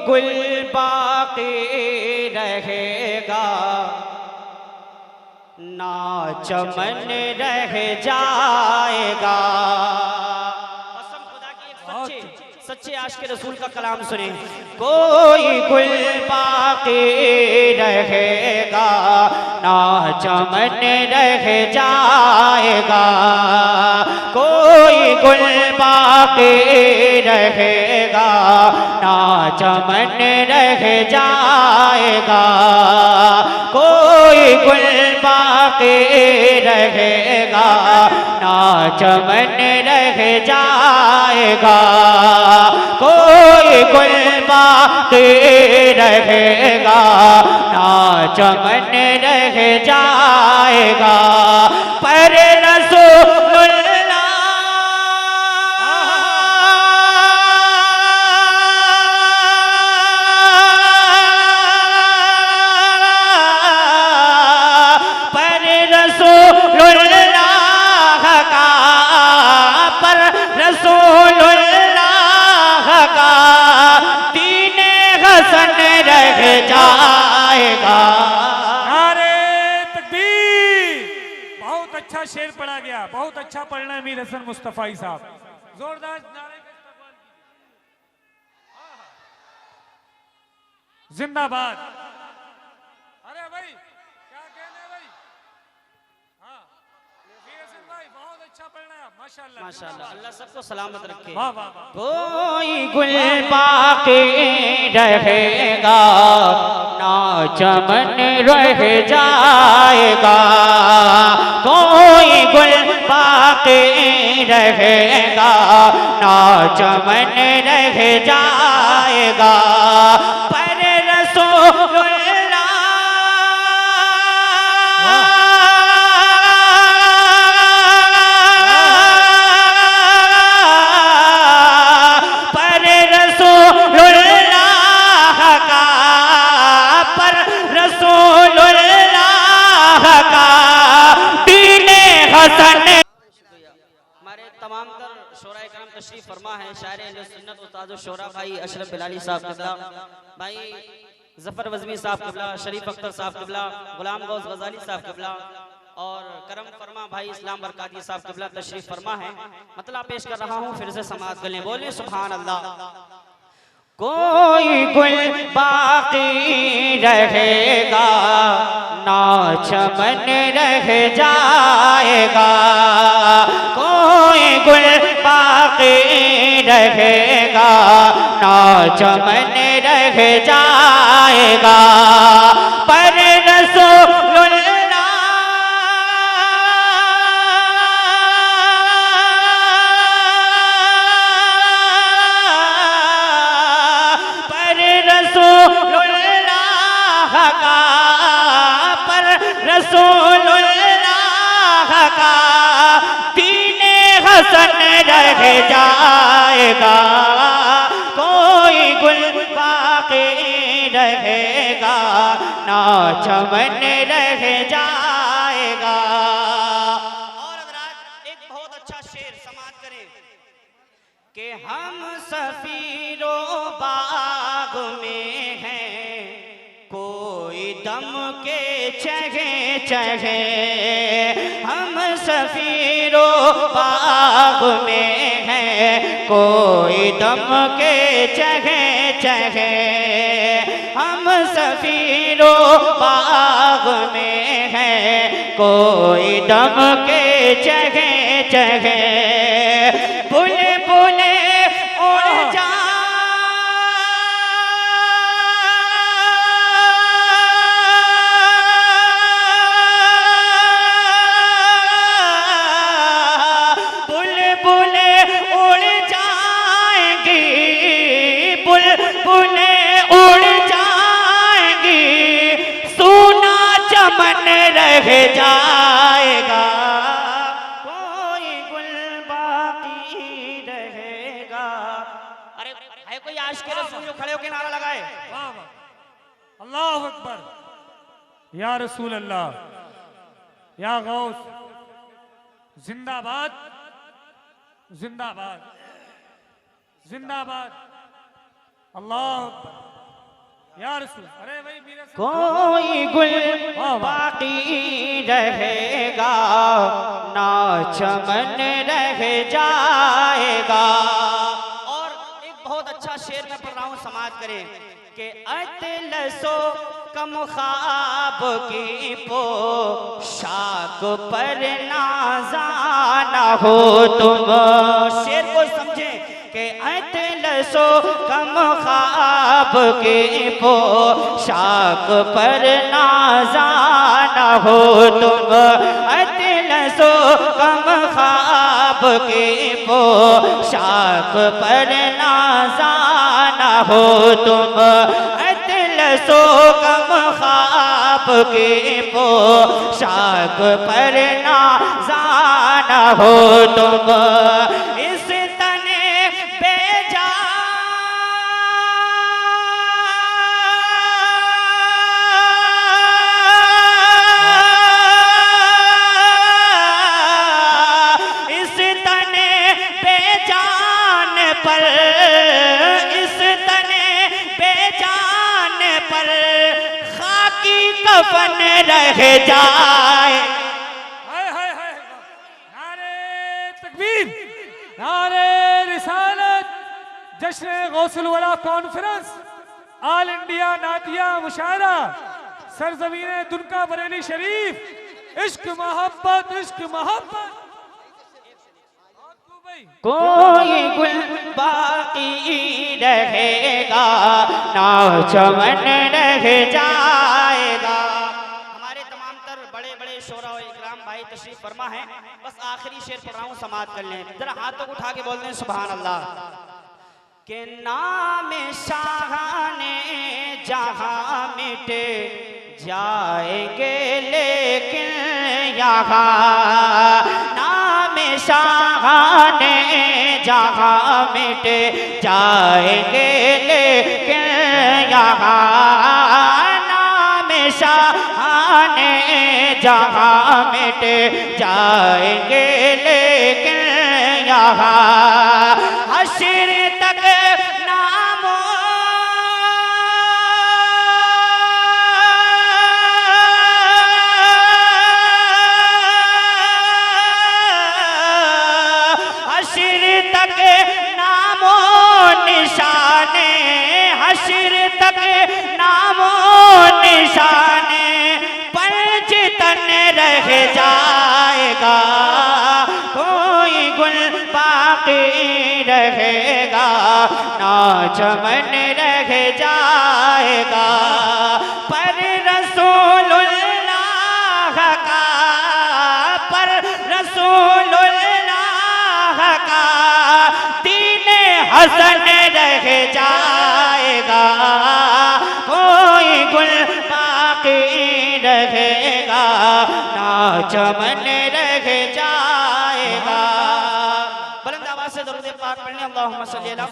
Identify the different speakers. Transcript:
Speaker 1: गुल बाकी रहेगा ना चमन रह जाएगा। कसम खुदा की एक सच्चे आशिक रसूल का कलाम सुने। कोई गुल बाकी रहेगा ना चमन रह जाएगा। कोई गुल बाकी रहेगा ना चमन रह जाएगा। कोई गुल बाकी रहेगा ना चमन रह जाएगा। कोई गुल बाकी रहेगा ना चमन रह जाएगा। पर रसूलुल्लाह रह जाएगा।
Speaker 2: नारे तकबीर। बहुत अच्छा शेर पढ़ा गया, बहुत अच्छा पढ़ना है मीर हसन मुस्तफाई साहब। जोरदार नारे का इस्तकबाल कीजिए। जिंदाबाद। अरे भाई क्या कहने भाई। हाँ मीर हसन भाई बहुत अच्छा पढ़ना है माशाल्लाह
Speaker 1: माशाल्लाह। अल्लाह सबको सलामत रखे।
Speaker 2: वाह वाह वाह।
Speaker 1: कोई गुल बाकी रहेगा ना चमन रह जाएगा। कोई गुल बाकी रहेगा ना चमन रह जाएगा। पर रसूलुल्लाह हमारे तमाम तर शोराए करम तशरीफ फरमा है। शायर अहले सुन्नत उस्ताद शोरा भाई अशरफ बिलाली साहब क़िबला, भाई जफर वज़मी साहब क़िबला, शरीफ अख्तर साहब क़िबला, गुलाम गौस गजाली साहब क़िबला और करम फरमा भाई इस्लाम बरकाती साहब क़िबला तशरीफ फरमा है। मतलब पेश कर रहा हूँ, फिर से समाअत कर लें। बोले सुभान अल्लाह। कोई गुल बाकी रहेगा ना चमन रह जाएगा। कोई गुल बाकी रहेगा ना चमन रह जाएगा। पर रसूलुल्लाह रसूलुल्लाह का दीने हसन रह जाएगा। कोई गुल बाकी रहेगा ना चमन रह जाएगा। और हज़रात एक बहुत अच्छा शेर समाअत करें कि हम सफीरो बाग में हैं, कोई दम के चगे चगे। हम सफीरो बाग में हैं, कोई दम के चगे चगे। हम सफीरो बाग में हैं, कोई दम के चगे चगे। बुलबुले उड़ जा रह जाएगा। कोई गुल बाकी रहेगा। अरे है कोई आशिक रसूल जो खड़े होकर नारा लगाए।
Speaker 2: वाह वाह। अल्लाह अकबर। या रसूल अल्लाह, या गौस, जिंदाबाद जिंदाबाद जिंदाबाद। अल्लाह अकबर। या रसूल, अरे भाई मीर हसन
Speaker 1: कोई गुल
Speaker 2: वाह, वाह।
Speaker 1: बाकी रहेगा ना चमन रह जाएगा। और एक बहुत अच्छा शेर मैं पढ़ रहा हूँ, समाज करें कि अतलसो कम ख्वाब की पोशाक पर नाज़ाना हो तुम। शेर को समझें कि अतलसो कम ख्वाब की पोशाक पर नाज़ाना हो तुम। अतलसो कम ख्वाब की पोशाक पर नाज़ाना हो तुम। अतलसो कम ख्वाब की पोशाक पर नाज़ाना हो तुम। इस तने बेजा इस तने बेजान पर, इस तने बेजान पर खाकी कफन रह जाए।
Speaker 2: हाय हाय हाय, नारे तकबीर, नारे रिसालत, जश्न गौसुल वला कॉन्फ्रेंस, ऑल इंडिया नातिया मुशायरा, सरजमीन दुनका बरेली शरीफ, इश्क मोहब्बत, इश्क मोहब्बत।
Speaker 1: कोई गुल बाकी रहेगा ना चमन रह जाएगा। हमारे तमाम तर बड़े बड़े शोरा और इकराम भाई तशरीफ फरमा है। बस आखिरी शेर पढ़ रहा हूँ, समात कर लें। जरा हाथों को उठा के बोल दें सुभान अल्लाह। के नाम शाहाने जहां मिट जाएंगे लेकिन यहाँ नाम शाहाने जहां मिट जाएंगे लेकिन यहाँ नाम शाहाने जहां मिट जाएंगे लेकिन यहाँ हश्र तक नामो हश्र तक नामो निशाने, हश्र तक नामो निशाने पंजतन रह जाएगा। कोई गुल बाकी रहेगा ना चमन रह जाएगा। पर रसूलुल्लाह का, पर रसूलुल्लाह का दीन हसन रह जाएगा। कोई गुल बाकी रहेगा ना चमन रह जाएगा। बुलंद आवाज से दरूद पाक पढ़ने, अल्लाहुम्मा सल्ली अला